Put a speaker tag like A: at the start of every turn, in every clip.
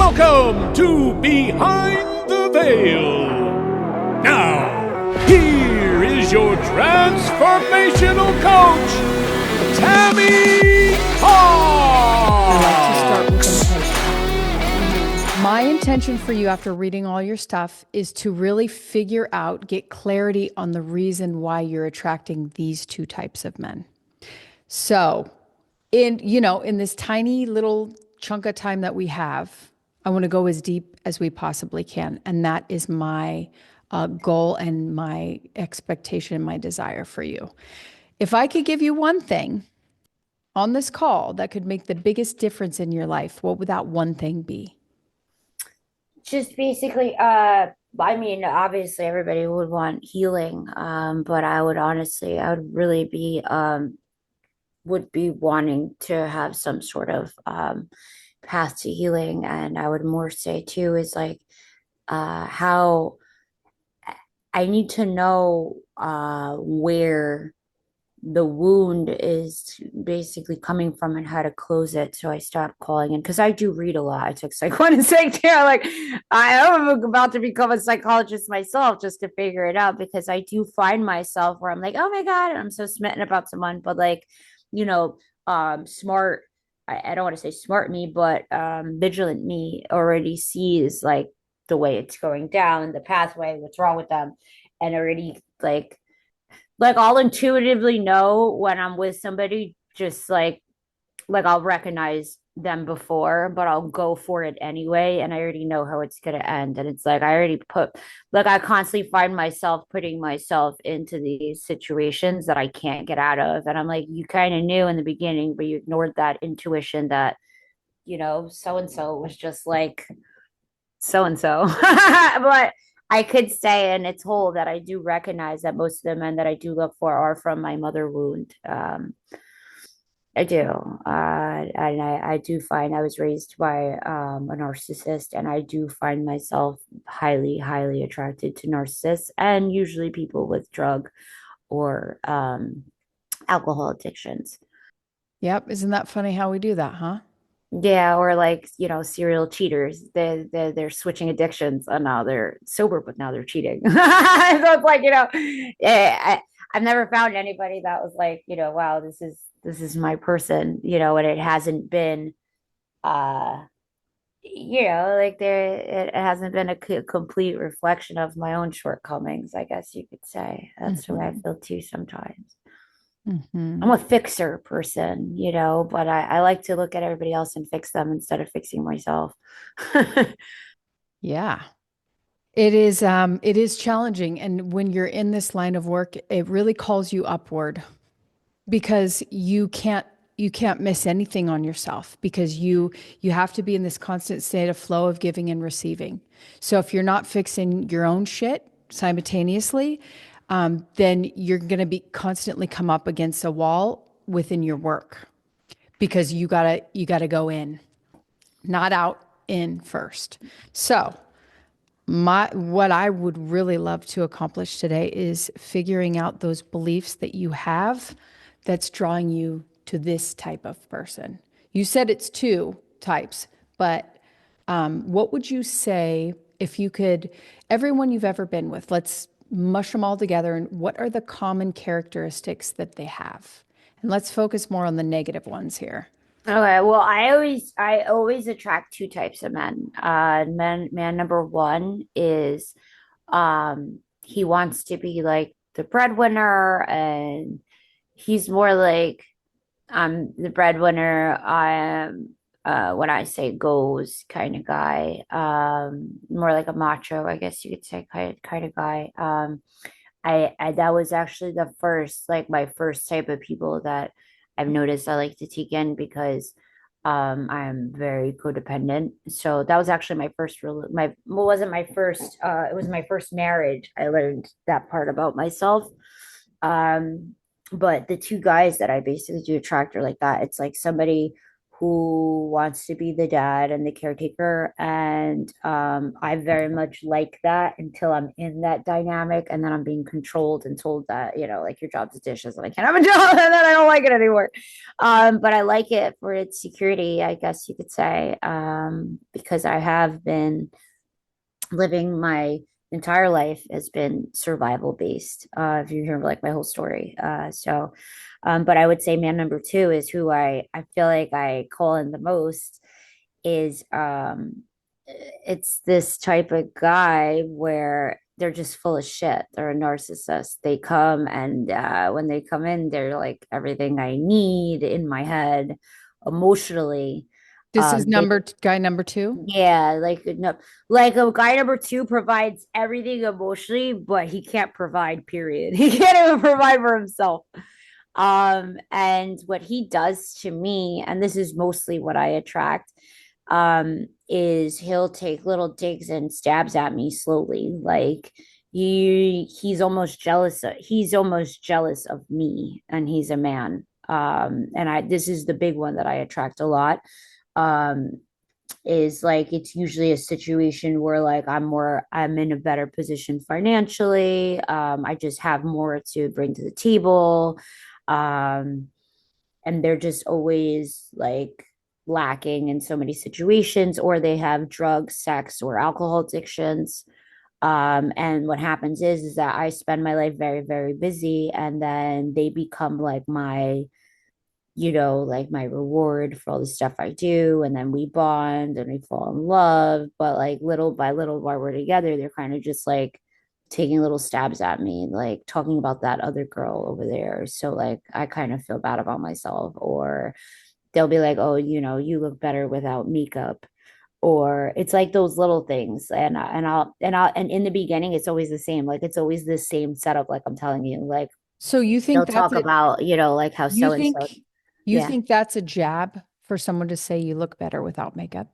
A: Welcome to Behind the Veil. Now, here is your transformational coach, Tammy
B: I like to start with
A: Hawks.
B: intention. My intention for you after reading all your stuff is to really figure out, get clarity on the reason why you're attracting these two types of men. So, in this tiny little chunk of time that we have, I want to go as deep as we possibly can. And that is my goal and my expectation and my desire for you. If I could give you one thing on this call that could make the biggest difference in your life, what would that one thing be?
C: Just basically, I mean, obviously everybody would want healing, but I would really would be wanting to have some sort of path to healing. And I would more say too is like how I need to know where the wound is basically coming from and how to close it. So I stopped calling in because I do read a lot. I took psych 1 and psych 2. Like I am about to become a psychologist myself just to figure it out because I do find myself where I'm like, oh my God, I'm so smitten about someone. But like, smart, I don't want to say smart me, but vigilant me already sees like the way it's going down, the pathway, what's wrong with them, and already like I'll intuitively know when I'm with somebody, just like I'll recognize them before, but I'll go for it anyway. And I already know how it's gonna end. And it's like I already I constantly find myself putting myself into these situations that I can't get out of. And I'm like, you kind of knew in the beginning, but you ignored that intuition that, so and so was just like so and so. But I could say in its whole that I do recognize that most of the men that I do look for are from my mother wound. I do. And I do find I was raised by a narcissist, and I do find myself highly, highly attracted to narcissists and usually people with drug or alcohol addictions.
B: Yep. Isn't that funny how we do that, huh?
C: Yeah, or like, serial cheaters. They're switching addictions and now they're sober, but now they're cheating. So it's like, I've never found anybody that was like, wow, this is my person, and it hasn't been like it hasn't been a complete reflection of my own shortcomings, I guess you could say. That's the way I feel too sometimes. I'm a fixer person, but I like to look at everybody else and fix them instead of fixing myself.
B: Yeah. It is challenging. And when you're in this line of work, it really calls you upward because you can't miss anything on yourself because you have to be in this constant state of flow of giving and receiving. So if you're not fixing your own shit simultaneously, then you're going to be constantly come up against a wall within your work because you gotta go in, not out, in first. So what I would really love to accomplish today is figuring out those beliefs that you have that's drawing you to this type of person. You said it's two types, but what would you say if you could, everyone you've ever been with, let's mush them all together, and what are the common characteristics that they have? And let's focus more on the negative ones here.
C: Okay, well, I always attract two types of men. Man number one is he wants to be like the breadwinner, and he's more like I'm the breadwinner. I am when I say goes kind of guy. More like a macho, I guess you could say, kind of guy. I that was actually the first, like my first type of people that I've noticed I like to take in because I'm very codependent. So that was actually my first real my well, wasn't my first it was my first marriage. I learned that part about myself. Um but the two guys that I basically do attract are like that. It's like somebody who wants to be the dad and the caretaker. And I very much like that until I'm in that dynamic and then I'm being controlled and told that, like your job's dishes and I can't have a job and then I don't like it anymore. But I like it for its security, I guess you could say, because I have been living my entire life has been survival based. If you hear like my whole story. But I would say man number two is who I feel like I call in the most is it's this type of guy where they're just full of shit. They're a narcissist. They come and when they come in, they're like everything I need in my head emotionally.
B: This is
C: They
B: guy number two.
C: Yeah, like no, like a guy number two provides everything emotionally, but he can't provide, period. He can't even provide for himself. And what he does to me, and this is mostly what I attract, is he'll take little digs and stabs at me slowly. Like he's almost jealous of me, and he's a man. And this is the big one that I attract a lot. Um, is like it's usually a situation where like I'm in a better position financially. I just have more to bring to the table. Um, and they're just always like lacking in so many situations, or they have drug, sex, or alcohol addictions. And what happens is that I spend my life very, very busy, and then they become like like my reward for all the stuff I do. And then we bond and we fall in love. But like little by little, while we're together, they're kind of just like taking little stabs at me, like talking about that other girl over there. So like I kind of feel bad about myself. Or they'll be like, oh, you look better without makeup. Or it's like those little things. And in the beginning, it's always the same. Like it's always the same setup, like I'm telling you. Like
B: So you
C: they'll
B: think that's
C: talk
B: a
C: about, like how
B: you
C: so and so.
B: think you
C: Yeah.
B: think that's a jab for someone to say you look better without makeup?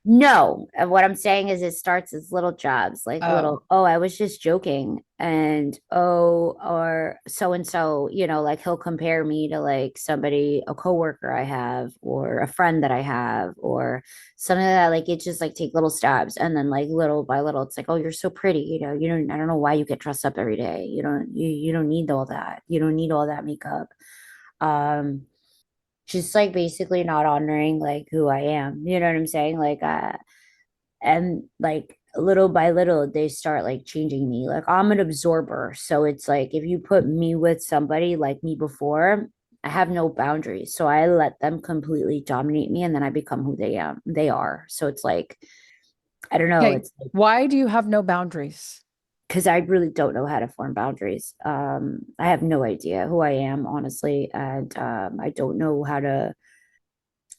C: No, what I'm saying is it starts as little jobs, like
B: Oh,
C: little, oh, I was just joking. And oh, or so and so, like he'll compare me to like somebody, a coworker I have, or a friend that I have, or something like that. Like it just like take little stabs. And then like little by little, it's like, oh, you're so pretty. I don't know why you get dressed up every day. You don't need all that. You don't need all that makeup. Um, just like basically not honoring like who I am. You know what I'm saying? And like little by little they start like changing me. Like I'm an absorber. So it's like if you put me with somebody like me before, I have no boundaries. So I let them completely dominate me and then I become who they are. So it's like I don't know,
B: okay.
C: it's like
B: Why do you have no boundaries?
C: because I really don't know how to form boundaries. I have no idea who I am, honestly, and I don't know how to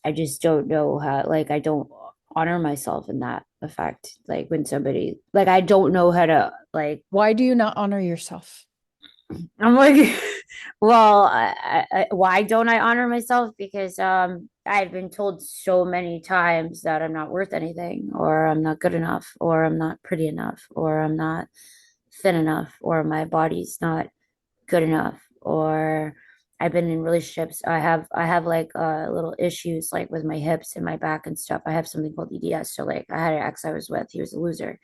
C: I just don't know how, like, I don't honor myself in that effect. Like, when somebody, like, I don't know how to, like,
B: Why do you not honor yourself?
C: I'm like, well, why don't I honor myself? Because, I've been told so many times that I'm not worth anything, or I'm not good enough, or I'm not pretty enough, or I'm not thin enough, or my body's not good enough, or I've been in relationships. I have like little issues like with my hips and my back and stuff. I have something called EDS. So like I had an ex I was with, he was a loser,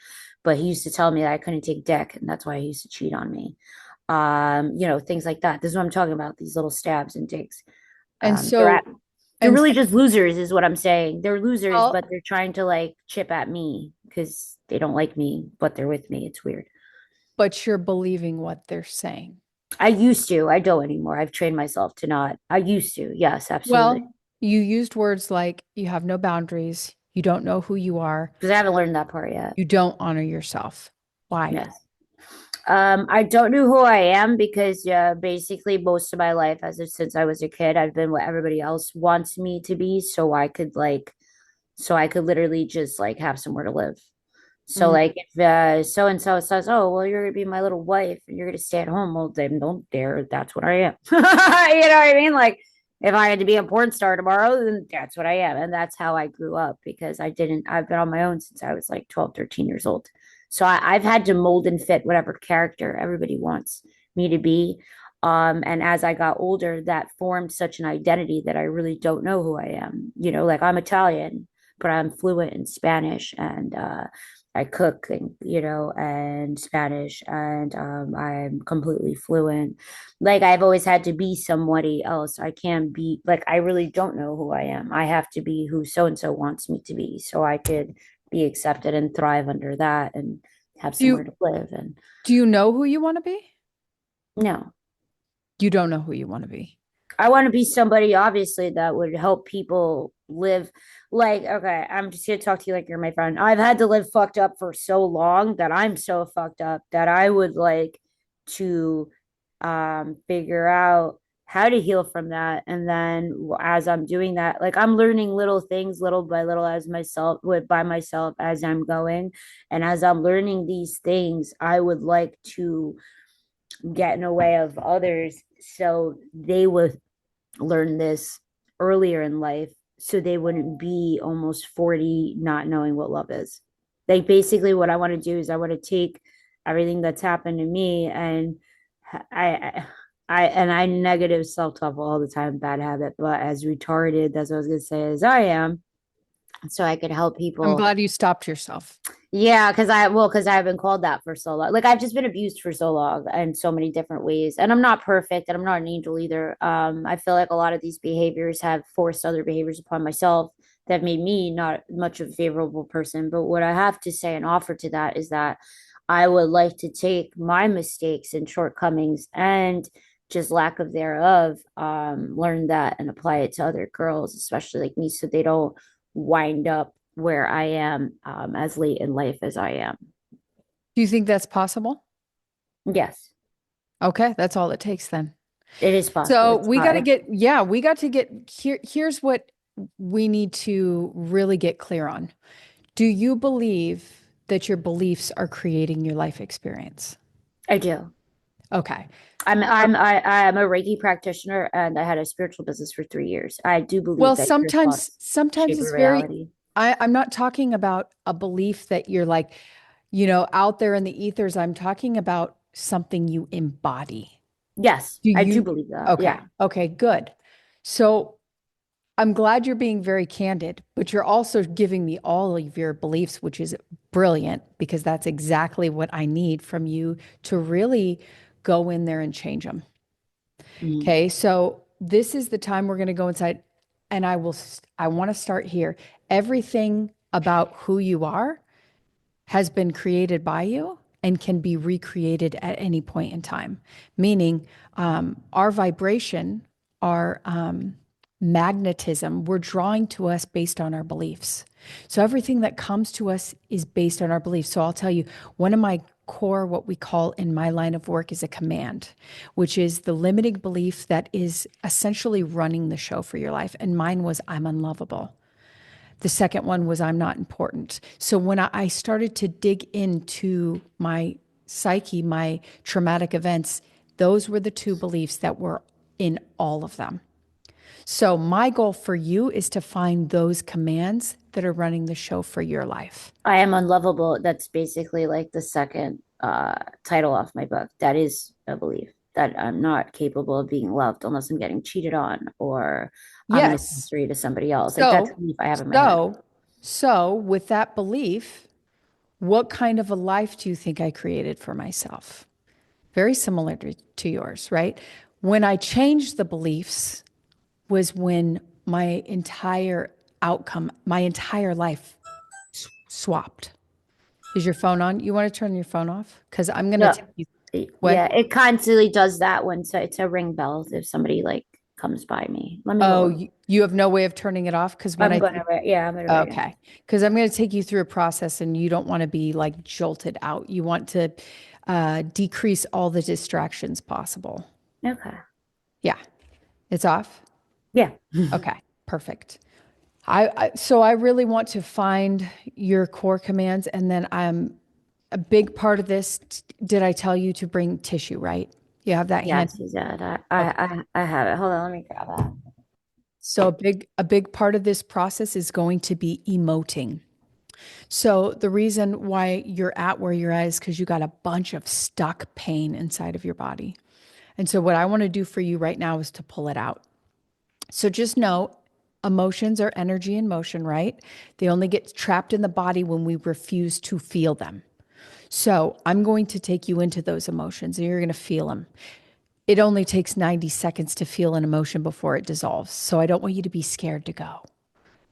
C: but he used to tell me that I couldn't take dick, and that's why he used to cheat on me. Things like that. This is what I'm talking about, these little stabs and digs.
B: And
C: They're
B: so,
C: they're
B: and
C: really just losers, is what I'm saying. They're losers,
B: well,
C: but they're trying to like chip at me because they don't like me, but they're with me. It's weird.
B: but you're believing what they're saying.
C: I used to. I don't anymore. I've trained myself to not. I used to. Yes, absolutely.
B: Well, you used words like you have no boundaries, you don't know who you are,
C: Because I haven't learned that part yet.
B: you don't honor yourself. Why?
C: Yes. I don't know who I am because basically most of my life, since I was a kid, I've been what everybody else wants me to be, so I could literally just like have somewhere to live. So
B: Mm.
C: like if so and so says, "Oh, well, you're gonna be my little wife and you're gonna stay at home," well, then don't dare. That's what I am. You know what I mean? Like if I had to be a porn star tomorrow, then that's what I am, and that's how I grew up because I've been on my own since I was like 12, 13 years old. So I've had to mold and fit whatever character everybody wants me to be. And as I got older, that formed such an identity that I really don't know who I am. You know, like I'm Italian, but I'm fluent in Spanish, and I cook and and Spanish, and I'm completely fluent. Like I've always had to be somebody else. I can't be like I really don't know who I am. I have to be who so and so wants me to be, so I could be accepted and thrive under that and have
B: Do
C: somewhere
B: you
C: to live. And
B: do you know who you want to be?
C: no,
B: You don't know who you want to be.
C: I want to be somebody obviously that would help people live like, okay, I'm just gonna talk to you like you're my friend. I've had to live fucked up for so long that I'm so fucked up that I would like to figure out how to heal from that. And then as I'm doing that, like I'm learning little things little by little as myself with by myself as I'm going. And as I'm learning these things, I would like to get in the way of others so they would learn this earlier in life so they wouldn't be almost 40 not knowing what love is. Like basically what I want to do is I want to take everything that's happened to me and I negative self-talk all the time, bad habit, but as retarded, that's what I was gonna say, as I am, so I could help
B: I'm
C: people.
B: glad you stopped yourself.
C: Yeah, because I've been called that for so long. Like I've just been abused for so long in so many different ways. And I'm not perfect and I'm not an angel either. I feel like a lot of these behaviors have forced other behaviors upon myself that made me not much of a favorable person. But what I have to say and offer to that is that I would like to take my mistakes and shortcomings and just lack of thereof, learn that and apply it to other girls, especially like me, so they don't wind up where I am as late in life as I am.
B: Do you think that's possible?
C: Yes,
B: Okay, that's all it takes then.
C: it is possible.
B: So
C: It's
B: we got
C: not.
B: to get, yeah, we got to get here's what we need to really get clear on. Do you believe that your beliefs are creating your life experience?
C: I do.
B: Okay.
C: I'm a Reiki practitioner and I had a spiritual business for 3 years. I do believe
B: Well,
C: that your thoughts
B: sometimes
C: shape
B: it's
C: your
B: very,
C: reality.
B: I'm not talking about a belief that you're like, out there in the ethers. I'm talking about something you embody.
C: Yes,
B: Do
C: I do
B: you?
C: believe that.
B: Okay.
C: Yeah.
B: Okay, good. So I'm glad you're being very candid, but you're also giving me all of your beliefs, which is brilliant because that's exactly what I need from you to really go in there and change them.
C: Mhm.
B: Okay. So this is the time we're going to go inside and I want to start here. Everything about who you are has been created by you and can be recreated at any point in time. Meaning, our vibration, our magnetism, we're drawing to us based on our beliefs. So everything that comes to us is based on our beliefs. So I'll tell you, one of my core, what we call in my line of work, is a command, which is the limiting belief that is essentially running the show for your life. And mine was, I'm unlovable. The second one was, I'm not important. So when I started to dig into my psyche, my traumatic events, those were the two beliefs that were in all of them. So my goal for you is to find those commands that are running the show for your life.
C: I am unlovable. That's basically like the second title off my book. That is a belief that I'm not capable of being loved unless I'm getting cheated on or I'm an
B: Yes.
C: accessory to somebody else. Like that's a
B: So,
C: belief I have in my head.
B: so with that belief, what kind of a life do you think I created for myself? Very similar to yours, right? When I changed the beliefs was when my entire outcome, my entire life swapped. Is your phone on? You want to turn your phone off? Because I'm going to
C: No,
B: take you. What?
C: yeah, it constantly does that when so it's a ring bell if somebody like comes by me. Let me
B: Oh,
C: lower.
B: you have no way of turning it off? Because when I take,
C: I'm gonna write it.
B: okay. Because I'm going to take you through a process and you don't want to be like jolted out. You want to decrease all the distractions possible.
C: Okay.
B: Yeah. It's off?
C: Yeah.
B: Okay. Perfect. So I really want to find your core commands, and then I'm a big part of this. Did I tell you to bring tissue, right? You have that hand.
C: Yes, he said.
B: Okay.
C: I have it. Hold on, let me grab that.
B: So a big part of this process is going to be emoting. So the reason why you're at where you're at is because you got a bunch of stuck pain inside of your body. And so what I want to do for you right now is to pull it out. So just know emotions are energy in motion, right? They only get trapped in the body when we refuse to feel them. So I'm going to take you into those emotions and you're going to feel them. It only takes 90 seconds to feel an emotion before it dissolves. So I don't want you to be scared to go.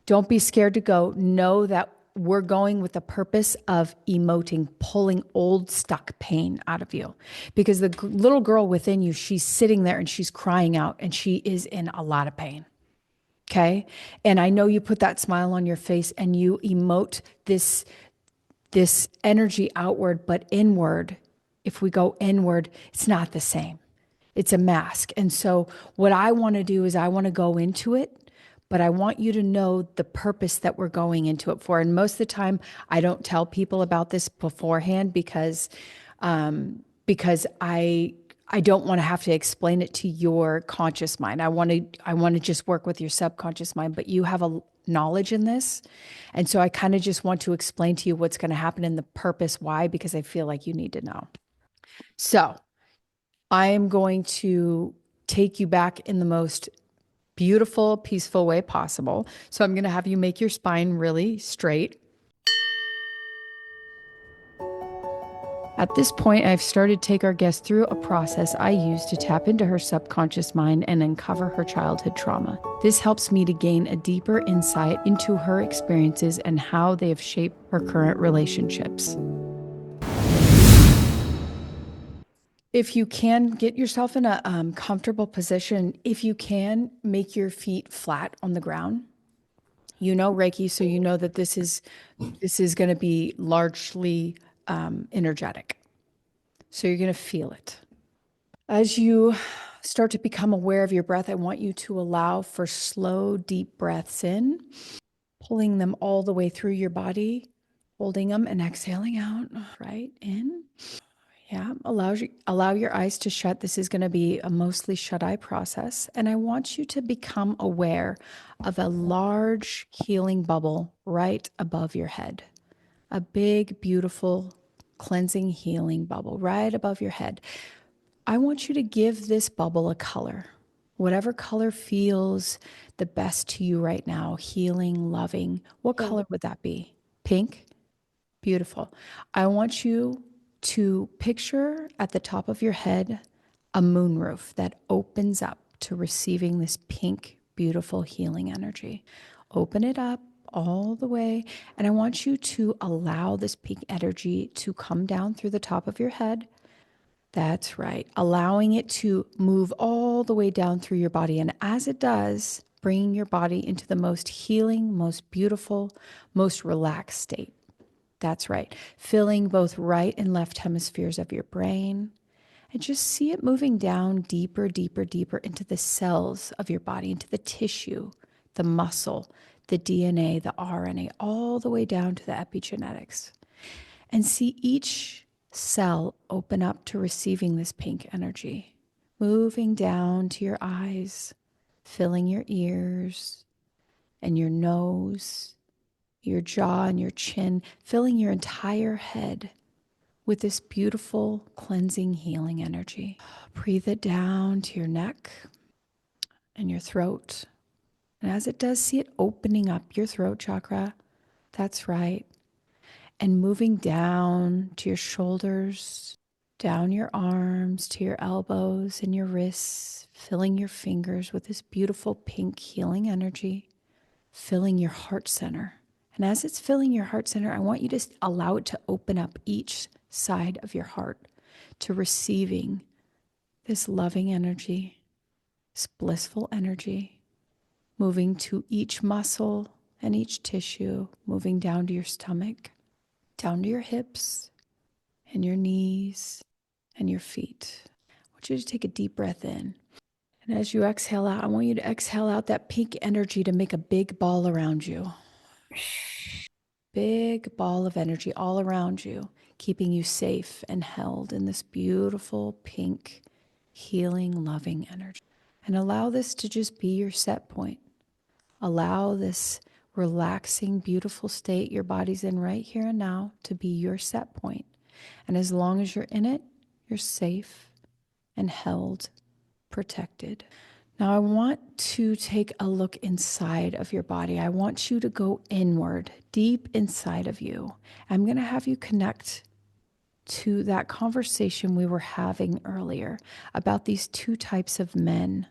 B: Don't be scared to go. Know that we're going with the purpose of emoting, pulling old stuck pain out of you. Because the little girl within you, she's sitting there and she's crying out and she is in a lot of pain. Okay. And I know you put that smile on your face and you emote this energy outward, but inward. If we go inward, it's not the same. It's a mask. And so what I want to do is I want to go into it, but I want you to know the purpose that we're going into it for. And most of the time I don't tell people about this beforehand because I don't want to have to explain it to your conscious mind. I want to just work with your subconscious mind, but you have a knowledge in this. And so I kind of just want to explain to you what's going to happen and the purpose why, because I feel like you need to know. So I am going to take you back in the most beautiful, peaceful way possible. So I'm going to have you make your spine really straight. At this point, I've started to take our guest through a process I use to tap into her subconscious mind and uncover her childhood trauma. This helps me to gain a deeper insight into her experiences and how they have shaped her current relationships. If you can, get yourself in a comfortable position. If you can, make your feet flat on the ground. You know Reiki, so you know that this is going to be largely energetic. So you're going to feel it. As you start to become aware of your breath, I want you to allow for slow, deep breaths in, pulling them all the way through your body, holding them and exhaling out, right in. Yeah, allow your eyes to shut. This is going to be a mostly shut eye process. And I want you to become aware of a large healing bubble right above your head. A big, beautiful, cleansing, healing bubble right above your head. I want you to give this bubble a color. Whatever color feels the best to you right now, healing, loving. What color would that be? Pink? Beautiful. I want you to picture at the top of your head a moonroof that opens up to receiving this pink, beautiful healing energy. Open it up all the way. And I want you to allow this pink energy to come down through the top of your head. That's right. Allowing it to move all the way down through your body. And as it does, bringing your body into the most healing, most beautiful, most relaxed state. That's right. Filling both right and left hemispheres of your brain. And just see it moving down deeper, deeper, deeper into the cells of your body, into the tissue, the muscle, the DNA, the RNA, all the way down to the epigenetics. And see each cell open up to receiving this pink energy, moving down to your eyes, filling your ears and your nose, your jaw and your chin, filling your entire head with this beautiful cleansing, healing energy. Breathe it down to your neck and your throat. And as it does, see it opening up your throat chakra. That's right. And moving down to your shoulders, down your arms, to your elbows and your wrists, filling your fingers with this beautiful pink healing energy, filling your heart center. And as it's filling your heart center, I want you to allow it to open up each side of your heart to receiving this loving energy, this blissful energy, moving to each muscle and each tissue, moving down to your stomach, down to your hips and your knees and your feet. I want you to take a deep breath in. And as you exhale out, I want you to exhale out that pink energy to make a big ball around you. Big ball of energy all around you, keeping you safe and held in this beautiful pink, healing, loving energy. And allow this to just be your set point. Allow this relaxing, beautiful state your body's in right here and now to be your set point. And as long as you're in it, you're safe and held, protected. Now, I want to take a look inside of your body. I want you to go inward, deep inside of you. I'm going to have you connect to that conversation we were having earlier about these two types of men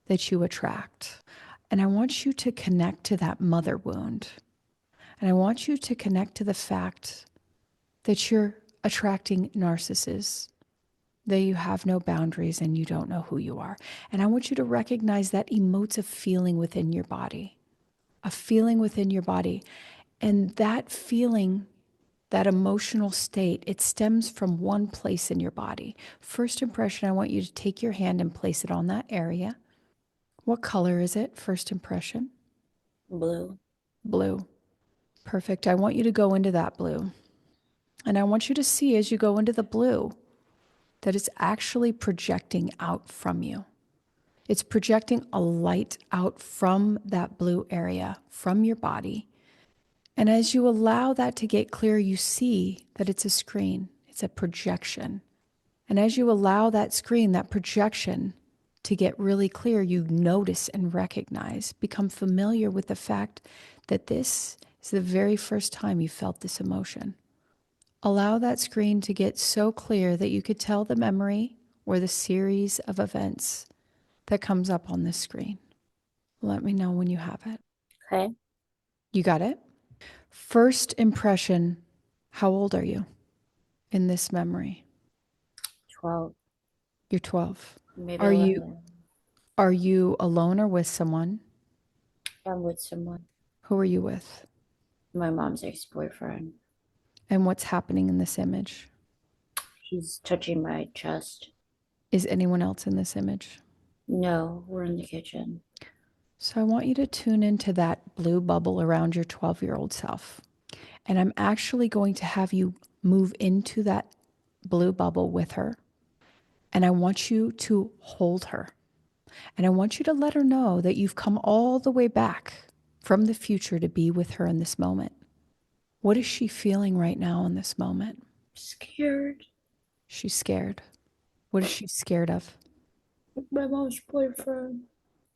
B: that you attract. And I want you to connect to that mother wound. And I want you to connect to the fact that you're attracting narcissists, that you have no boundaries and you don't know who you are. And I want you to recognize that emotive feeling within your body, a feeling within your body. And that feeling, that emotional state, it stems from one place in your body. First impression, I want you to take your hand and place it on that area. What color is it? First impression?
C: Blue.
B: Blue. Perfect. I want you to go into that blue. And I want you to see as you go into the blue that it's actually projecting out from you. It's projecting a light out from that blue area, from your body. And as you allow that to get clear, you see that it's a screen, it's a projection. And as you allow that screen, that projection to get really clear, you notice and recognize, become familiar with the fact that this is the very first time you felt this emotion. Allow that screen to get so clear that you could tell the memory or the series of events that comes up on this screen. Let me know when you have it.
C: Okay.
B: You got it? First impression, how old are you in this memory?
C: 12.
B: You're 12.
C: Maybe
B: Are
C: 11.
B: you alone or with someone?
C: I'm with someone.
B: Who are you with?
C: My mom's ex-boyfriend.
B: And what's happening in this image?
C: He's touching my chest.
B: Is anyone else in this image?
C: No, we're in the kitchen.
B: So I want you to tune into that blue bubble around your 12-year-old self. And I'm actually going to have you move into that blue bubble with her. And I want you to hold her. And I want you to let her know that you've come all the way back from the future to be with her in this moment. What is she feeling right now in this moment?
C: Scared.
B: She's scared. What is she scared of?
C: My mom's boyfriend.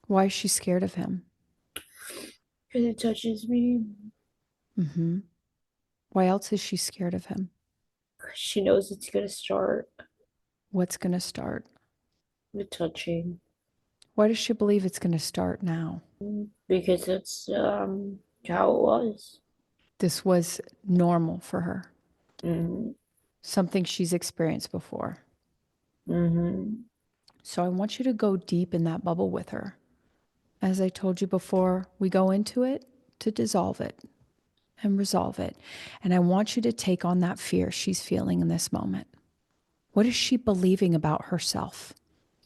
B: Why is she scared of him?
C: Because he touches me.
B: Mm-hmm. Why else is she scared of him?
C: She knows it's going to start.
B: What's going to start?
C: The touching.
B: Why does she believe it's going to start now?
C: Because that's how it was.
B: This was normal for her.
C: Mm-hmm.
B: Something she's experienced before.
C: Mm-hmm.
B: So I want you to go deep in that bubble with her. As I told you before, we go into it to dissolve it and resolve it. And I want you to take on that fear she's feeling in this moment. What is she believing about herself?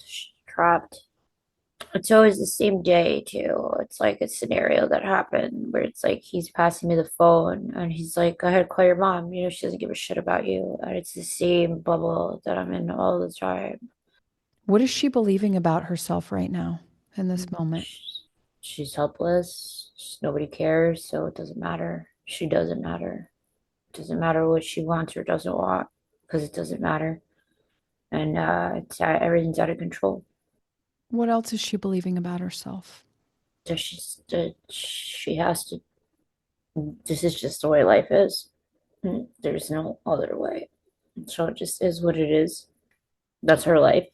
C: She's trapped. It's always the same day too. It's like a scenario that happened where it's like he's passing me the phone and he's like, "Go ahead, call your mom. You know, she doesn't give a shit about you." And it's the same bubble that I'm in all the time.
B: What is she believing about herself right now in this moment?
C: She's helpless. Nobody cares, so it doesn't matter. She doesn't matter. It doesn't matter what she wants or doesn't want because it doesn't matter. And everything's out of control.
B: What else is she believing about herself?
C: That she has to. This is just the way life is. There's no other way. So it just is what it is. That's her life.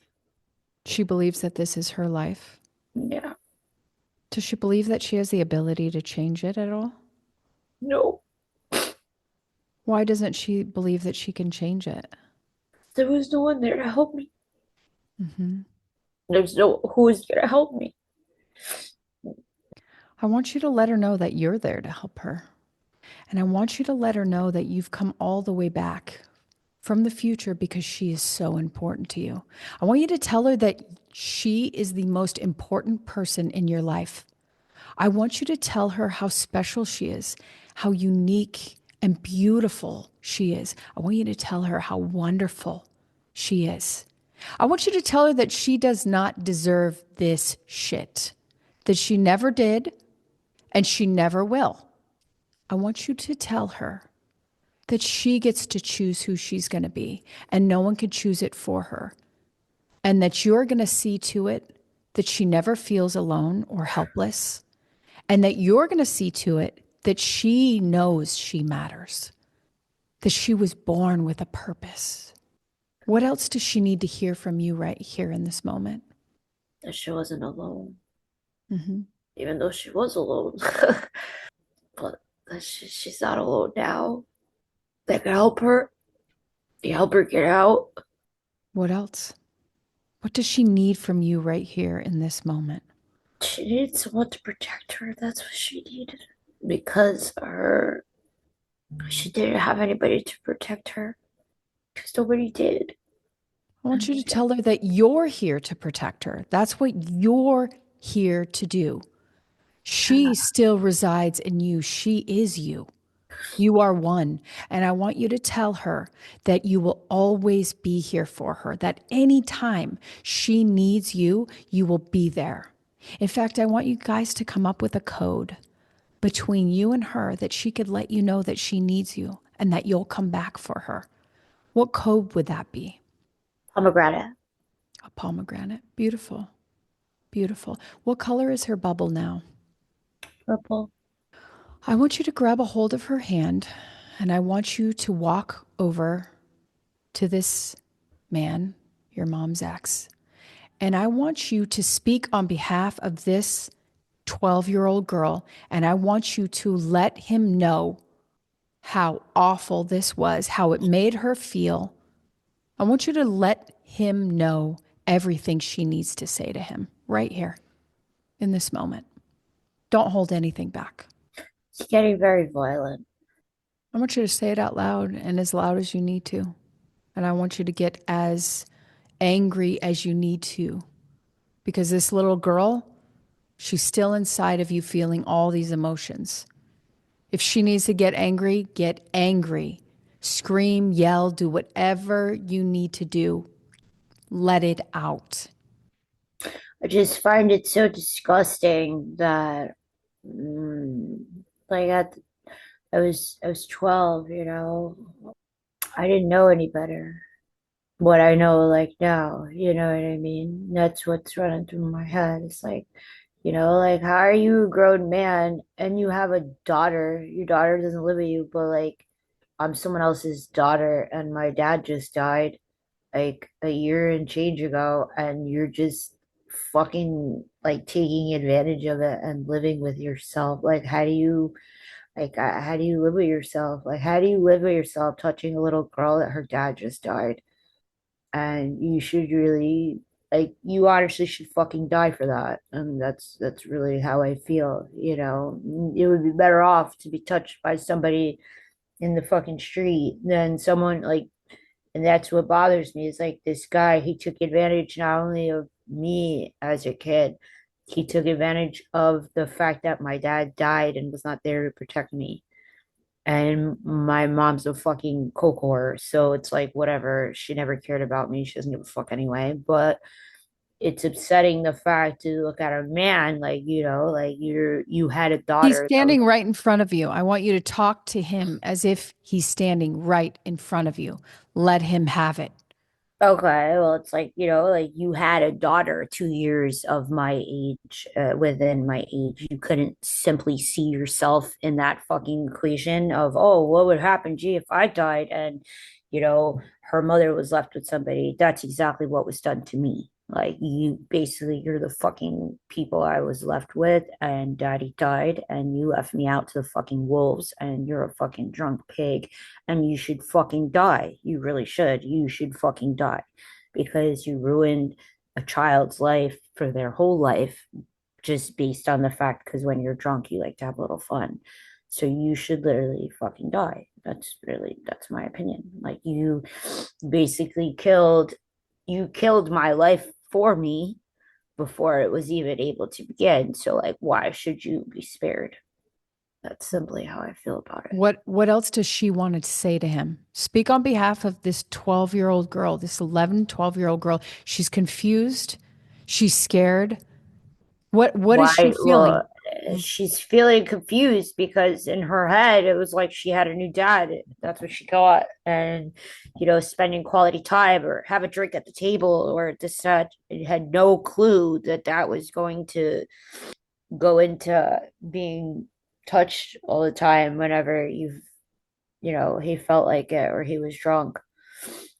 B: She believes that this is her life.
C: Yeah.
B: Does she believe that she has the ability to change it at all?
C: No.
B: Why doesn't she believe that she can change it?
C: There was no one there to help me.
B: Mm-hmm.
C: There's no who's gonna help me.
B: I want you to let her know that you're there to help her. And I want you to let her know that you've come all the way back from the future because she is so important to you. I want you to tell her that she is the most important person in your life. I want you to tell her how special she is, how unique and beautiful she is. I want you to tell her how wonderful she is. I want you to tell her that she does not deserve this shit, that she never did and she never will. I want you to tell her that she gets to choose who she's going to be and no one can choose it for her. and that you're going to see to it that she never feels alone or helpless, and that you're going to see to it that she knows she matters, that she was born with a purpose. What else does she need to hear from you right here in this moment?
C: That she wasn't alone,
B: Mm-hmm.
C: even though she was alone. But that she's not alone now. That can help her. You help her get out.
B: What else? What does she need from you right here in this moment?
C: She needed someone to protect her. That's what she needed. Because her she didn't have anybody to protect her. Because nobody did.
B: I want you to tell her that you're here to protect her. That's what you're here to do. She still resides in you. She is you. You are one. And I want you to tell her that you will always be here for her, that anytime she needs you, you will be there. In fact, I want you guys to come up with a code between you and her that she could let you know that she needs you and that you'll come back for her. What code would that be?
C: Pomegranate.
B: A pomegranate. Beautiful. Beautiful. What color is her bubble now?
C: Purple.
B: I want you to grab a hold of her hand and I want you to walk over to this man, your mom's ex. And I want you to speak on behalf of this 12-year-old girl. And I want you to let him know how awful this was, how it made her feel. I want you to let him know everything she needs to say to him right here in this moment. Don't hold anything back.
C: It's getting very violent.
B: I want you to say it out loud and as loud as you need to. And I want you to get as angry as you need to. Because this little girl, she's still inside of you feeling all these emotions. If she needs to get angry, get angry. Scream, yell, do whatever you need to do. Let it out.
C: I just find it so disgusting that mm, like I was 12, you know. I didn't know any better. What I know like now, you know what I mean? That's what's running through my head. It's like, like how are you a grown man and you have a daughter? Your daughter doesn't live with you, but like I'm someone else's daughter and my dad just died like a year and change ago, and you're just fucking like taking advantage of it and living with yourself. Like, how do you live with yourself? Like, how do you live with yourself touching a little girl that her dad just died? And you should really, like, you honestly should fucking die for that. And that's really how I feel. It would be better off to be touched by somebody in the fucking street than someone like, and that's what bothers me is like this guy, he took advantage not only of me as a kid, he took advantage of the fact that my dad died and was not there to protect me. And my mom's a fucking coke whore. So it's like, whatever. She never cared about me. She doesn't give a fuck anyway. But it's upsetting the fact to look at a man like, like you had a
B: He's
C: daughter that was.
B: standing right in front of you. I want you to talk to him as if he's standing right in front of you. Let him have it.
C: Okay, well, it's like, like you had a daughter 2 years of my age, within my age. You couldn't simply see yourself in that fucking equation of, oh, what would happen, gee, if I died and, her mother was left with somebody. That's exactly what was done to me. Like, you're the fucking people I was left with, and daddy died, and you left me out to the fucking wolves, and you're a fucking drunk pig and you should fucking die. You really should. You should fucking die because you ruined a child's life for their whole life just based on the fact because when you're drunk, you like to have a little fun. So you should literally fucking die. That's my opinion. Like basically killed my life for me before it was even able to begin. So like, why should you be spared? That's simply how I feel about it.
B: What else does she want to say to him? Speak on behalf of this 12-year-old girl, this 11, 12-year-old girl. She's confused. She's scared. What is she
C: Why? Well,
B: feeling?
C: she's feeling confused because in her head it was like she had a new dad. That's what she thought. And spending quality time or have a drink at the table or this that, it had no clue that that was going to go into being touched all the time whenever he felt like it or he was drunk.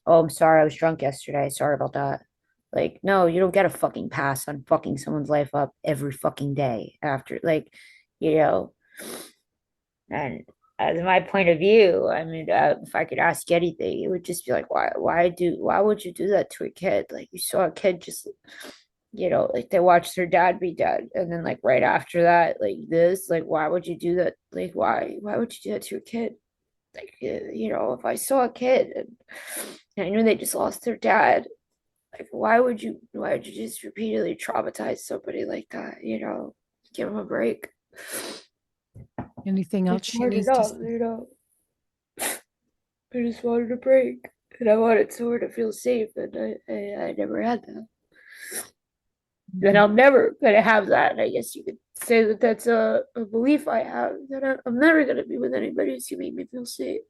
C: Oh, I'm sorry, I was drunk yesterday. Sorry about that. Like, no, you don't get a fucking pass on fucking someone's life up every fucking day after, like, you know. And as my point of view, I mean, if I could ask anything, it would just be like, why would you do that to a kid? Like, you saw a kid just, like they watched their dad be dead, and then like right after that, like this, like, why would you do that? Like, why would you do that to a kid? Like, if I saw a kid and I knew they just lost their dad, like, why would you just repeatedly traumatize somebody like that? Give them a break.
B: Anything else
C: It's
B: she
C: hard
B: needs to
C: enough,
B: say?
C: I just wanted a break, and I wanted someone to feel safe, and I never had that, and I'm never gonna have that. And I guess you could say that that's a belief I have that I'm never gonna be with anybody who's gonna make me feel safe.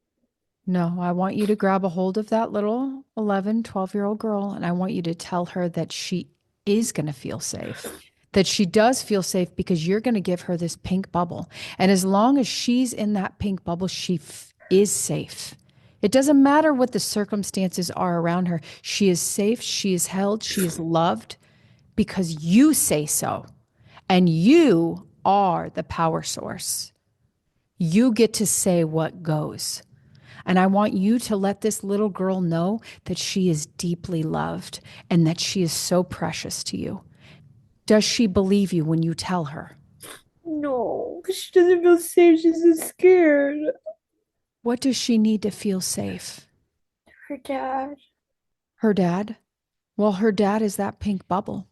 B: No, I want you to grab a hold of that little 11, 12-year-old girl, and I want you to tell her that she is going to feel safe, that she does feel safe because you're going to give her this pink bubble. And as long as she's in that pink bubble, she is safe. It doesn't matter what the circumstances are around her. She is safe, she is held, she is loved because you say so. And you are the power source. You get to say what goes. And I want you to let this little girl know that she is deeply loved and that she is so precious to you. Does she believe you when you tell her?
C: No, she doesn't feel safe. She's just scared.
B: What does she need to feel safe?
C: Her dad.
B: Her dad? Well, her dad is that pink bubble.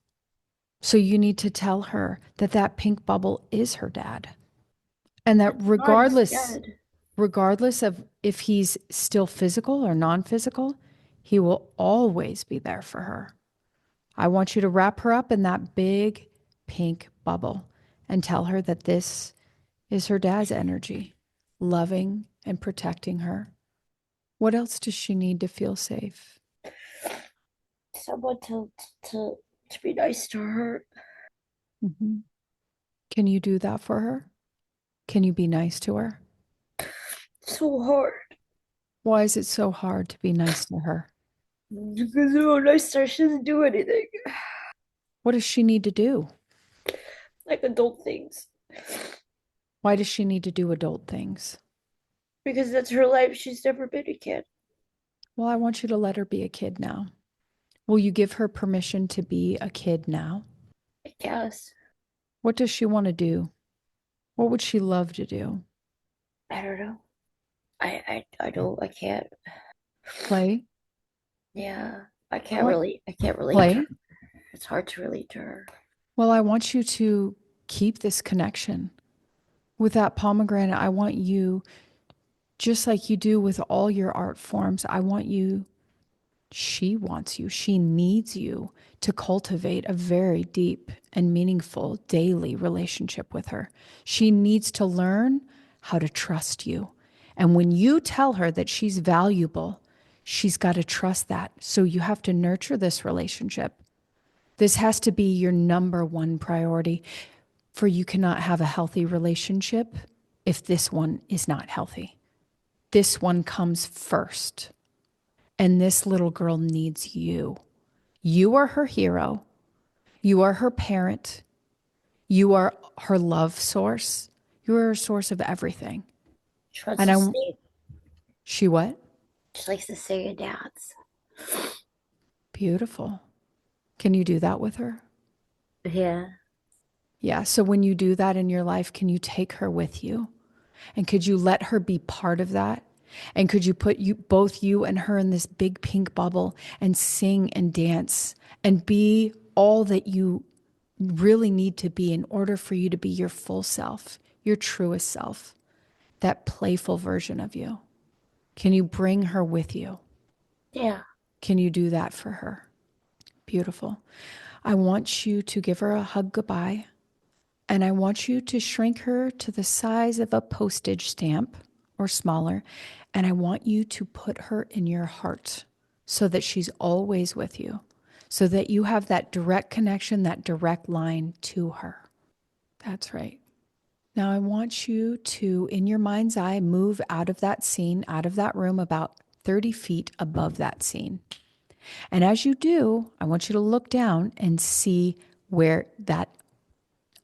B: So you need to tell her that that pink bubble is her dad. And that
C: God is dead.
B: regardless of if he's still physical or non-physical, he will always be there for her. I want you to wrap her up in that big pink bubble and tell her that this is her dad's energy, loving and protecting her. What else does she need to feel safe?
C: Someone to be nice to her.
B: Mm-hmm. Can you do that for her? Can you be nice to her?
C: So hard.
B: Why is it so hard to be nice to her?
C: Because I'm nice to her, she doesn't do anything.
B: What does she need to do?
C: Like adult things.
B: Why does she need to do adult things?
C: Because that's her life. She's never been a kid.
B: Well, I want you to let her be a kid now. Will you give her permission to be a kid now?
C: I guess.
B: What does she want to do? What would she love to do?
C: I don't know. I don't I can't.
B: Play?
C: Yeah. I
B: I
C: can't
B: want
C: really I can't relate to her.
B: play.
C: It's hard to relate to her.
B: Well, I want you to keep this connection. With that pomegranate, I want you, just like you do with all your art forms, I want you, she wants you, she needs you to cultivate a very deep and meaningful daily relationship with her. She needs to learn how to trust you. And when you tell her that she's valuable, she's got to trust that. So you have to nurture this relationship. This has to be your number one priority, for you cannot have a healthy relationship if this one is not healthy. This one comes first. And this little girl needs you. You are her hero. You are her parent. You are her love source. You are a source of everything.
C: She wants
B: And
C: to
B: I,
C: sing.
B: she what?
C: She likes to sing and dance.
B: Beautiful. Can you do that with her?
C: Yeah.
B: Yeah. So when you do that in your life, can you take her with you? And could you let her be part of that? And could you put both you and her in this big pink bubble and sing and dance and be all that you really need to be in order for you to be your full self, your truest self, that playful version of you? Can you bring her with you?
C: Yeah.
B: Can you do that for her? Beautiful. I want you to give her a hug goodbye. And I want you to shrink her to the size of a postage stamp or smaller. And I want you to put her in your heart so that she's always with you, so that you have that direct connection, that direct line to her. That's right. Now I want you to, in your mind's eye, move out of that scene, out of that room, about 30 feet above that scene. And as you do, I want you to look down and see where that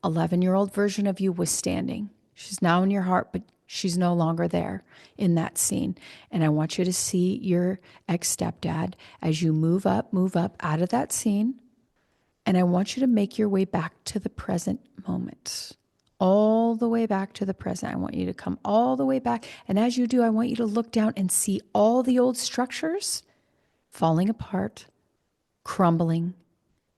B: 11-year-old version of you was standing. She's now in your heart, but she's no longer there in that scene. And I want you to see your ex-stepdad as you move up out of that scene. And I want you to make your way back to the present moment, all the way back to the present. I want you to come all the way back. And as you do, I want you to look down and see all the old structures falling apart, crumbling,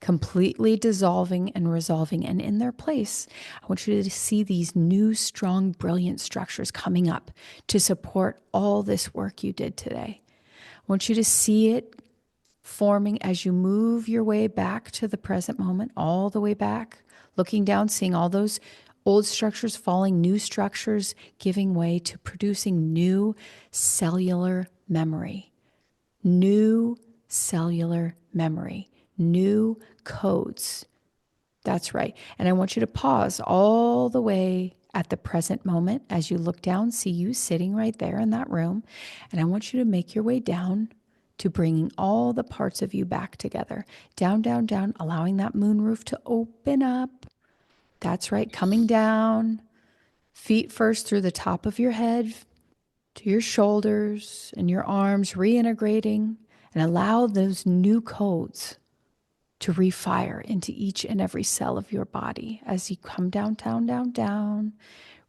B: completely dissolving and resolving. And in their place, I want you to see these new, strong, brilliant structures coming up to support all this work you did today. I want you to see it forming as you move your way back to the present moment, all the way back, looking down, seeing all those old structures falling, new structures giving way to producing new cellular memory, new cellular memory, new codes. That's right. And I want you to pause all the way at the present moment as you look down, see you sitting right there in that room. And I want you to make your way down to bringing all the parts of you back together. Down, down, down, allowing that moon roof to open up. That's right. Coming down, feet first through the top of your head to your shoulders and your arms, reintegrating, and allow those new codes to refire into each and every cell of your body as you come down, down, down, down,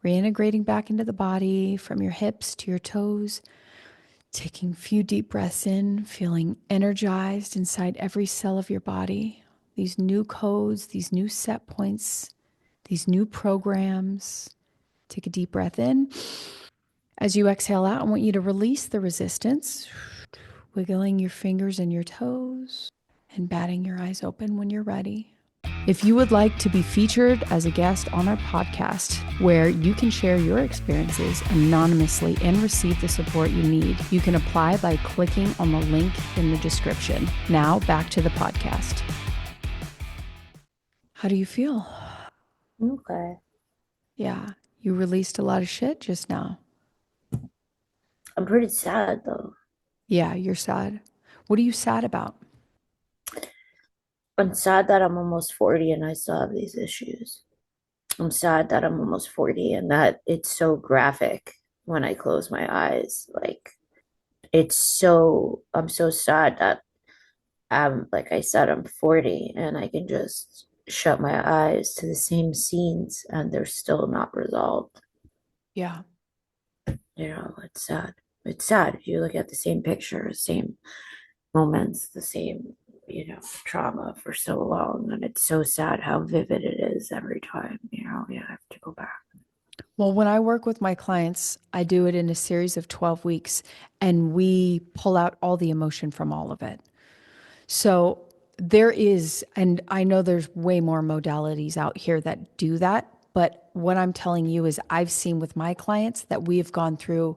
B: reintegrating back into the body from your hips to your toes, taking a few deep breaths in, feeling energized inside every cell of your body. These new codes, these new set points, these new programs. Take a deep breath in. As you exhale out, I want you to release the resistance, wiggling your fingers and your toes and batting your eyes open when you're ready. If you would like to be featured as a guest on our podcast, where you can share your experiences anonymously and receive the support you need, you can apply by clicking on the link in the description. Now back to the podcast. How do you feel?
C: Okay.
B: Yeah, you released a lot of shit just now.
C: I'm pretty sad though.
B: Yeah, you're sad. What are you sad about?
C: I'm sad that I'm almost 40 and I still have these issues. I'm sad that I'm almost 40 and that it's so graphic when I close my eyes. Like I'm so sad that like I said, I'm 40 and I can just shut my eyes to the same scenes and they're still not resolved.
B: Yeah.
C: It's sad. It's sad if you look at the same picture, same moments, the same, trauma for so long. And it's so sad how vivid it is every time, you have to go back.
B: Well, when I work with my clients, I do it in a series of 12 weeks and we pull out all the emotion from all of it. So there is, and I know there's way more modalities out here that do that, but what I'm telling you is I've seen with my clients that we have gone through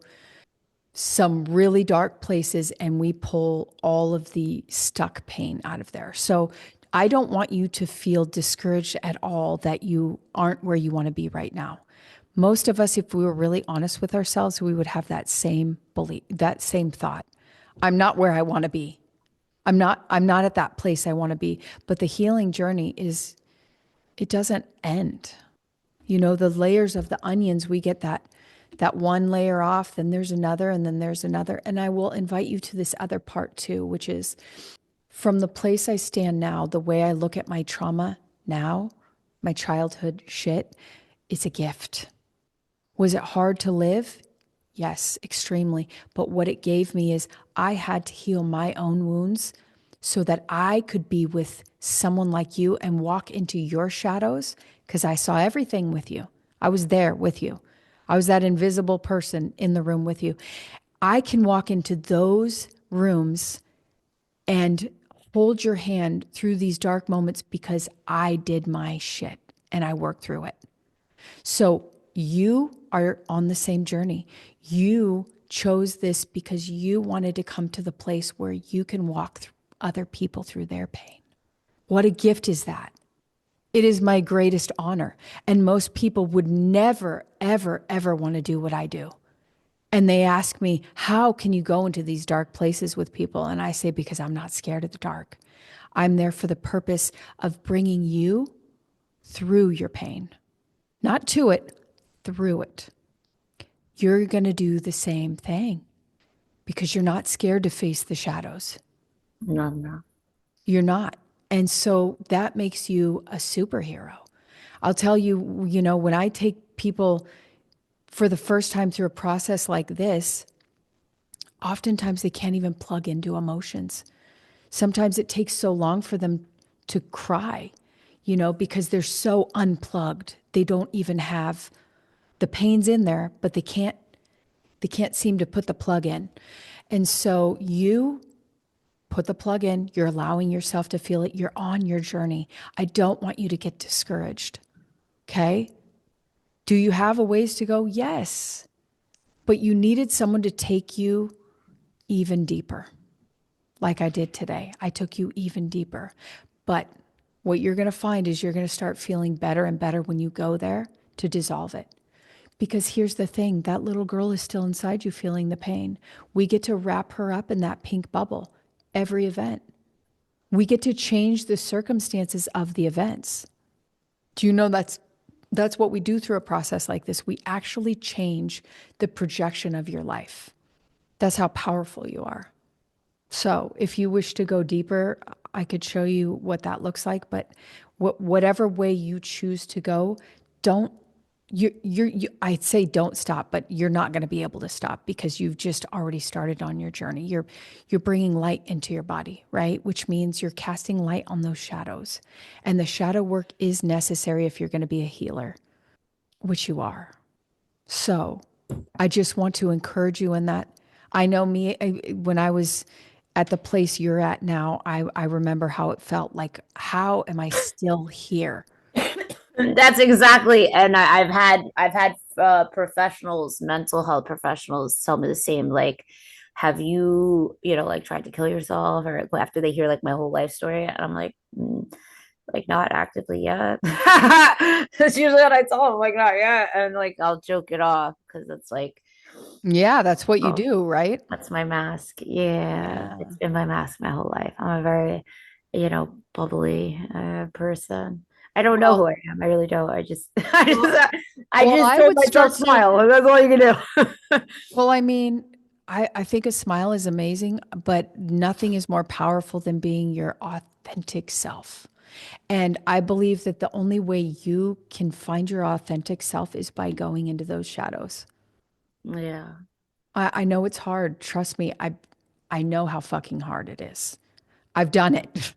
B: some really dark places and we pull all of the stuck pain out of there. So I don't want you to feel discouraged at all that you aren't where you want to be right now. Most of us, if we were really honest with ourselves, we would have that same belief, that same thought. I'm not where I want to be. I'm not at that place I want to be. But the healing journey it doesn't end. The layers of the onions, we get that one layer off, then there's another, and then there's another. And I will invite you to this other part too, which is from the place I stand now, the way I look at my trauma now, my childhood shit, it's a gift. Was it hard to live? Yes, extremely. But what it gave me is I had to heal my own wounds so that I could be with someone like you and walk into your shadows, because I saw everything with you. I was there with you. I was that invisible person in the room with you. I can walk into those rooms and hold your hand through these dark moments because I did my shit and I work through it. So you are on the same journey. You chose this because you wanted to come to the place where you can walk through other people through their pain. What a gift is that? It is my greatest honor. And most people would never, ever, ever want to do what I do. And they ask me, how can you go into these dark places with people? And I say, because I'm not scared of the dark. I'm there for the purpose of bringing you through your pain, not to it, through it. You're going to do the same thing because you're not scared to face the shadows.
C: No, no.
B: You're not. And so that makes you a superhero. I'll tell you, you know, when I take people for the first time through a process like this, oftentimes they can't even plug into emotions. Sometimes it takes so long for them to cry, you know, because they're so unplugged. They don't even have the pain's in there, but they can't seem to put the plug in. And so you put the plug in, you're allowing yourself to feel it. You're on your journey. I don't want you to get discouraged. Okay? Do you have a ways to go? Yes. But you needed someone to take you even deeper. Like I did today. I took you even deeper. But what you're going to find is you're going to start feeling better and better when you go there to dissolve it. Because here's the thing, that little girl is still inside you feeling the pain. We get to wrap her up in that pink bubble every event. We get to change the circumstances of the events. Do you know that's what we do through a process like this? We actually change the projection of your life. That's how powerful you are. So if you wish to go deeper, I could show you what that looks like, but whatever way you choose to go, don't I'd say don't stop, but you're not going to be able to stop because you've just already started on your journey. You're bringing light into your body, right? Which means you're casting light on those shadows. And the shadow work is necessary if you're going to be a healer, which you are. So I just want to encourage you in that. I know when I was at the place you're at now, I remember how it felt like, how am I still here?
C: That's exactly, and I've had professionals, mental health professionals, tell me the same. Like, have you, like tried to kill yourself, or after they hear like my whole life story, and I'm like, like not actively yet. That's usually what I tell them, like not yet, and like I'll joke it off because it's like,
B: Yeah, that's what you
C: oh,
B: do, right?
C: that's my mask. Yeah,
B: Yeah.
C: it's been my mask my whole life. I'm a very, bubbly person. I don't know who
B: Well,
C: I am. I really don't.
B: well,
C: I
B: well,
C: just
B: I
C: told
B: would
C: myself
B: start to,
C: smile. And that's all you can do.
B: well, I mean, I think a smile is amazing, but nothing is more powerful than being your authentic self. And I believe that the only way you can find your authentic self is by going into those shadows.
C: Yeah.
B: I know it's hard. Trust me, I know how fucking hard it is. I've done it.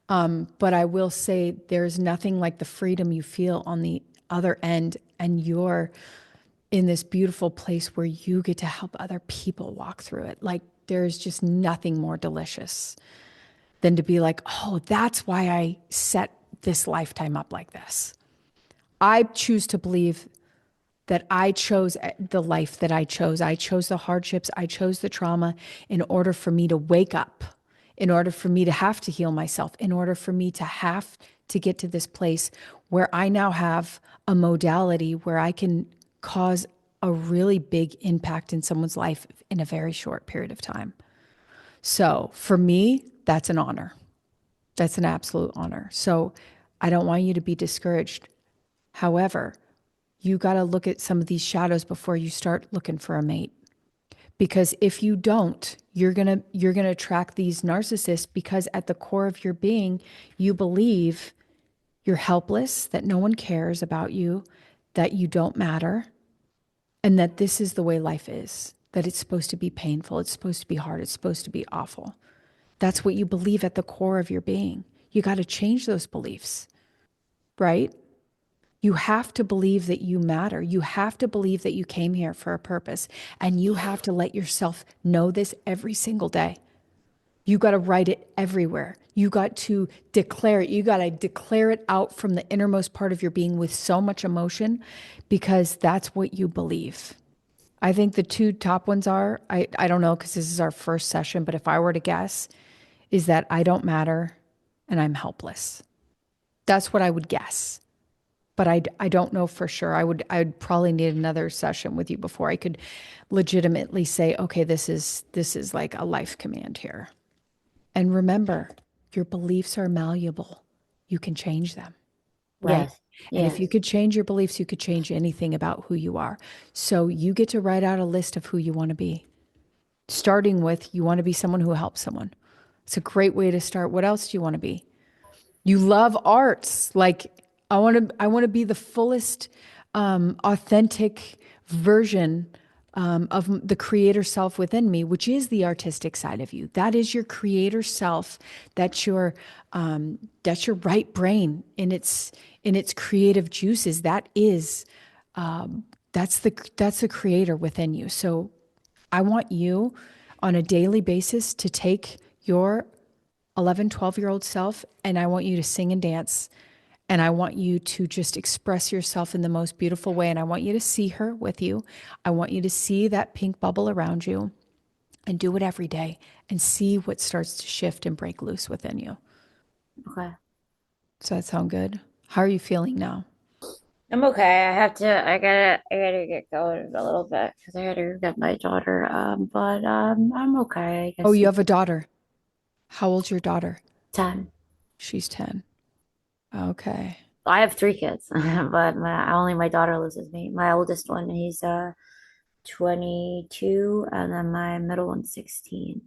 B: But I will say there's nothing like the freedom you feel on the other end, and you're in this beautiful place where you get to help other people walk through it. Like there's just nothing more delicious than to be like, oh, that's why I set this lifetime up like this. I choose to believe that I chose the life that I chose. I chose the hardships. I chose the trauma in order for me to wake up, in order for me to have to heal myself, in order for me to have to get to this place where I now have a modality where I can cause a really big impact in someone's life in a very short period of time. So for me, that's an honor. That's an absolute honor. So I don't want you to be discouraged. However, you got to look at some of these shadows before you start looking for a mate. Because if you don't, you're going to attract these narcissists because at the core of your being, you believe you're helpless, that no one cares about you, that you don't matter, and that this is the way life is, that it's supposed to be painful, it's supposed to be hard, it's supposed to be awful. That's what you believe at the core of your being. You got to change those beliefs, right? You have to believe that you matter. You have to believe that you came here for a purpose. And you have to let yourself know this every single day. You got to write it everywhere. You got to declare it. You got to declare it out from the innermost part of your being with so much emotion because that's what you believe. I think the two top ones are, I don't know because this is our first session, but if I were to guess, is that I don't matter and I'm helpless. That's what I would guess. But I don't know for sure. I would probably need another session with you before I could legitimately say, okay, this is like a life command here. And remember, your beliefs are malleable. You can change them, right?
C: Yes.
B: And if you
C: Yes.
B: could change your beliefs, you could change anything about who you are. So you get to write out a list of who you want to be, starting with you want to be someone who helps someone. It's a great way to start. What else do you want to be? You love arts. Like I want to be the fullest, authentic version of the creator self within me, which is the artistic side of you. That is your creator self. That's your right brain in its creative juices. That's the creator within you. So I want you on a daily basis to take your 11, 12-year-old self and I want you to sing and dance. And I want you to just express yourself in the most beautiful way. And I want you to see her with you. I want you to see that pink bubble around you and do it every day and see what starts to shift and break loose within you.
C: Okay.
B: Does that sound good? How are you feeling now?
C: I'm okay. I gotta get going a little bit because I gotta get my daughter. But I'm okay. I
B: Oh,
C: guess
B: you
C: you
B: have a daughter. How old's your daughter?
C: 10.
B: She's 10. Okay.
C: I have three kids, but only my daughter lives with me. My oldest one, he's 22, and then my middle one's 16.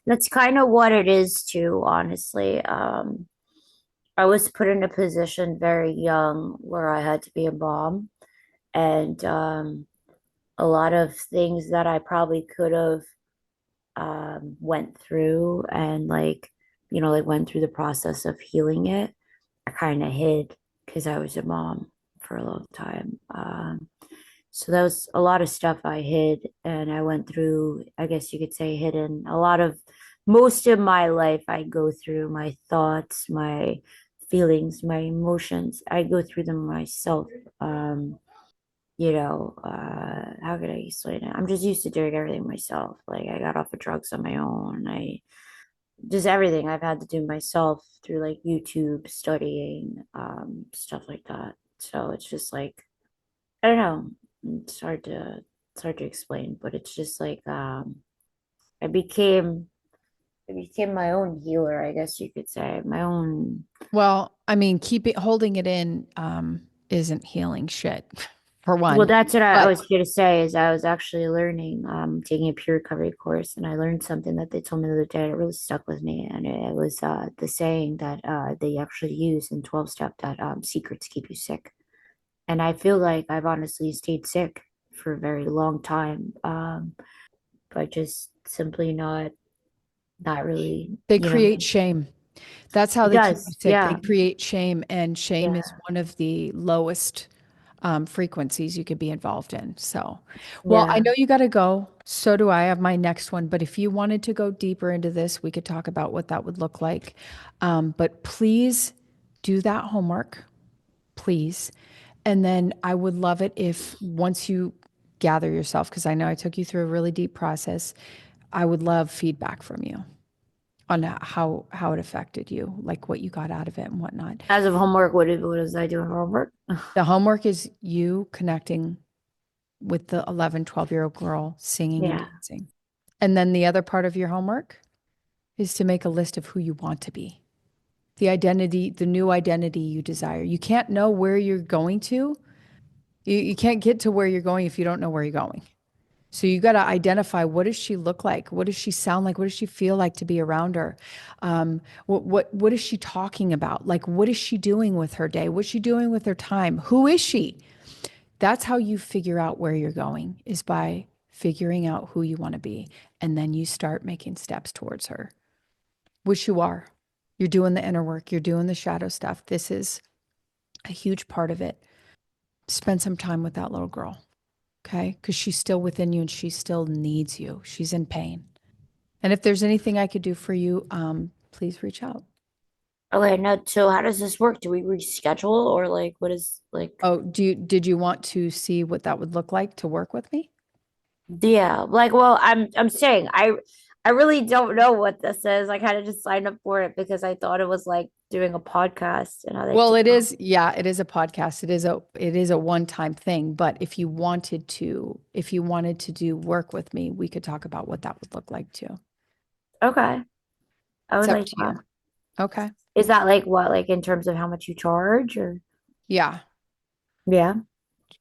C: That's kind of what it is too, honestly. I was put in a position very young where I had to be a mom, and a lot of things that I probably could have went through and like went through the process of healing it. I kind of hid because I was a mom for a long time. So that was a lot of stuff I hid, and I went through, I guess you could say, hidden a lot of most of my life. I go through my thoughts, my feelings, my emotions. I go through them myself. How could I explain it? I'm just used to doing everything myself. Like I got off of drugs on my own. I just everything I've had to do myself through like YouTube studying, stuff like that. So it's just like I don't know. It's hard to explain, but it's just like I became I became my own healer, I guess you could say. My own.
B: Well, I mean, holding it in isn't healing shit, for
C: Well,
B: one.
C: that's what I
B: But
C: was here to say is I was actually learning, taking a peer recovery course, and I learned something that they told me the other day. It really stuck with me, and it was the saying that they actually use in 12 step that secrets keep you sick. And I feel like I've honestly stayed sick for a very long time, by just simply not really,
B: they create shame. That's how
C: it
B: they keep you
C: does.
B: sick. They
C: Yeah.
B: create shame, and shame is
C: Yeah.
B: one of the lowest frequencies you could be involved in. So, well, I
C: Yeah.
B: know you got to go. So do I. Have my next one. But if you wanted to go deeper into this, we could talk about what that would look like. But please do that homework, please. And then I would love it if once you gather yourself, because I know I took you through a really deep process, I would love feedback from you on how it affected you, like what you got out of it and whatnot.
C: As of homework, what was I doing for homework?
B: The homework is you connecting with the 11, 12-year-old girl singing and
C: Yeah.
B: dancing. And then the other part of your homework is to make a list of who you want to be. The identity, the new identity you desire. You can't know where you're going to. You can't get to where you're going if you don't know where you're going. So you got to identify, what does she look like? What does she sound like? What does she feel like to be around her? What is she talking about? Like, what is she doing with her day? What's she doing with her time? Who is she? That's how you figure out where you're going, is by figuring out who you want to be. And then you start making steps towards her, which you are. You're doing the inner work. You're doing the shadow stuff. This is a huge part of it. Spend some time with that little girl. Okay. Because she's still within you and she still needs you. She's in pain. And if there's anything I could do for you, please reach out.
C: Okay, no, so how does this work? Do we reschedule or like what is like
B: Oh, did you want to see what that would look like to work with me?
C: yeah, like well, I'm saying I really don't know what this is. I kind of just signed up for it because I thought it was like doing a podcast and I like
B: Well,
C: to
B: it is, yeah, it is a podcast. It is a one-time thing, but if you wanted to do work with me, we could talk about what that would look like too.
C: Okay. I
B: It's
C: would
B: up
C: like
B: to
C: that.
B: you. Okay.
C: Is that like what, like in terms of how much you charge or
B: Yeah.
C: yeah?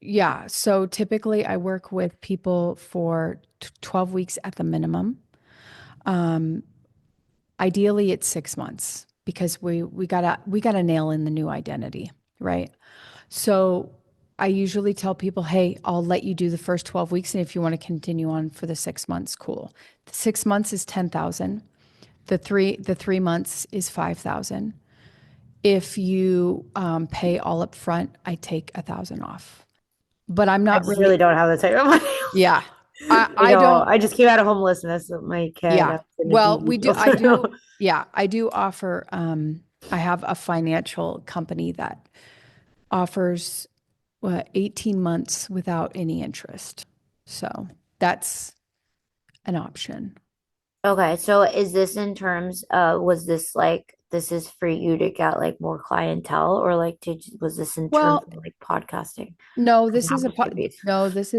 B: Yeah. So typically I work with people for 12 weeks at the minimum. Um, Ideally it's 6 months because we gotta nail in the new identity, right? So I usually tell people, hey, I'll let you do the first 12 weeks. And if you want to continue on for the 6 months, cool. The 6 months is 10,000. The 3 months is 5,000. If you pay all up front, I take 1,000 off. But I'm
C: I
B: not
C: just
B: really,
C: really don't have the type of money.
B: yeah.
C: You
B: I
C: know,
B: don't,
C: I just came out of homelessness with my kid.
B: yeah.
C: I was in a
B: Well,
C: DV
B: we do,
C: deal.
B: I do,
C: So.
B: yeah, I do offer, I have a financial company that offers 18 months without any interest. So that's an option.
C: Okay, so is this in terms was this like this is for you to get like more clientele or like was this in terms
B: Well,
C: of like podcasting?
B: no,
C: And how much you paid?
B: this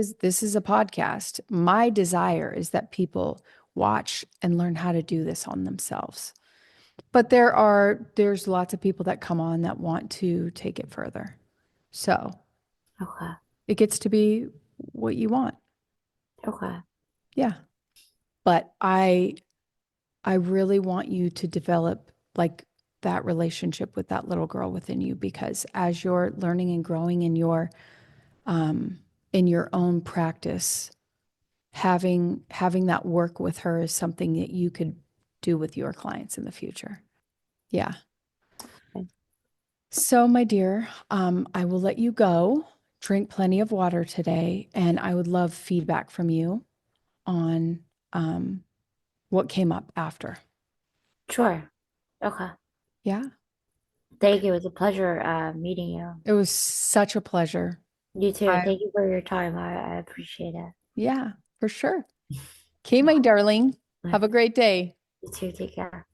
B: is a podcast. My desire is that people watch and learn how to do this on themselves. But there's lots of people that come on that want to take it further. So
C: Okay,
B: it gets to be what you want.
C: okay,
B: Yeah. But I really want you to develop like that relationship with that little girl within you because as you're learning and growing in your own practice, having that work with her is something that you could do with your clients in the future. Yeah.
C: okay.
B: So, my dear, I will let you go. Drink plenty of water today, and I would love feedback from you on what came up after.
C: Sure. Okay.
B: Yeah.
C: Thank
B: Okay.
C: you. It was a pleasure meeting you.
B: It was such a pleasure.
C: You too,
B: I,
C: and thank you for your time. I appreciate it.
B: yeah, for sure. Okay, my darling. Have a great day.
C: You too. Take care.